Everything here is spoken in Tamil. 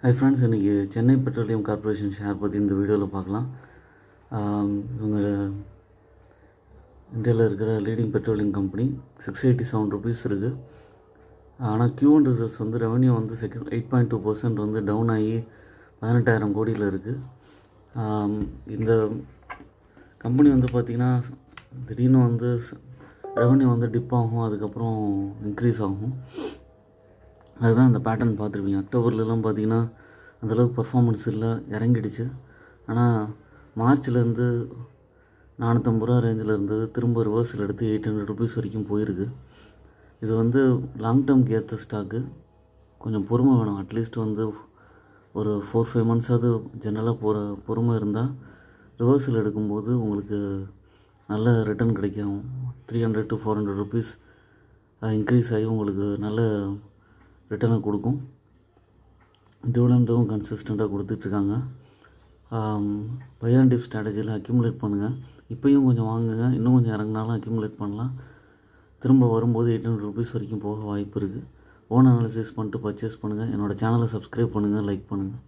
ஹை ஃப்ரெண்ட்ஸ், இன்றைக்கி சென்னை பெட்ரோலியம் கார்ப்பரேஷன் ஷேர் பற்றி இந்த வீடியோவில் பார்க்கலாம். இவங்க இந்தியாவில் இருக்கிற லீடிங் பெட்ரோலியம் கம்பெனி. 687 rupees இருக்குது. ஆனால் Q1 ரிசல்ட்ஸ் ரெவன்யூ 8.2% டவுன் ஆகி 18,000 கோடியில் இருக்குது. இந்த கம்பெனி பார்த்திங்கன்னா திடீர்னு ரெவன்யூ டிப் ஆகும், அதுக்கப்புறம் இன்க்ரீஸ் ஆகும். அதுதான் இந்த பேட்டர்ன் பார்த்துருப்பீங்க. அக்டோபர்லலாம் பார்த்திங்கன்னா அந்தளவுக்கு பர்ஃபார்மன்ஸ் இல்லை, இறங்கிடுச்சு. ஆனால் மார்ச்லேருந்து 450 ரூபா ரேஞ்சில் இருந்தது, திரும்ப ரிவர்ஸில் எடுத்து 800 rupees வரைக்கும் போயிருக்கு. இது லாங் டேர்ம்க்கு ஏற்ற ஸ்டாக்கு. கொஞ்சம் பொறுமை வேணும். அட்லீஸ்ட் ஒரு 4-5 months ஜென்ரலாக பொறுமை இருந்தால் ரிவர்ஸில் எடுக்கும்போது உங்களுக்கு நல்ல ரிட்டர்ன் கிடைக்கும். 300 to 400 rupees இன்க்ரீஸ் ஆகி உங்களுக்கு நல்ல ரிட்டர்னை கொடுக்கும். டிவிடெண்டும் கன்சிஸ்டண்ட்டாக கொடுத்துட்ருக்காங்க. பை அண்ட் டிப் ஸ்ட்ராட்டஜியில் அக்யூமுலேட் பண்ணுங்கள். இப்போயும் கொஞ்சம் வாங்குங்க, இன்னும் கொஞ்சம் இறங்கினாலும் அக்யூமுலேட் பண்ணலாம். திரும்ப வரும்போது 800 rupees வரைக்கும் போக வாய்ப்பு இருக்குது. ஓன் அனாலிசிஸ் பண்ணிட்டு பர்ச்சேஸ் பண்ணுங்கள். என்னோடய சேனலை சப்ஸ்கிரைப் பண்ணுங்கள், லைக் பண்ணுங்கள்.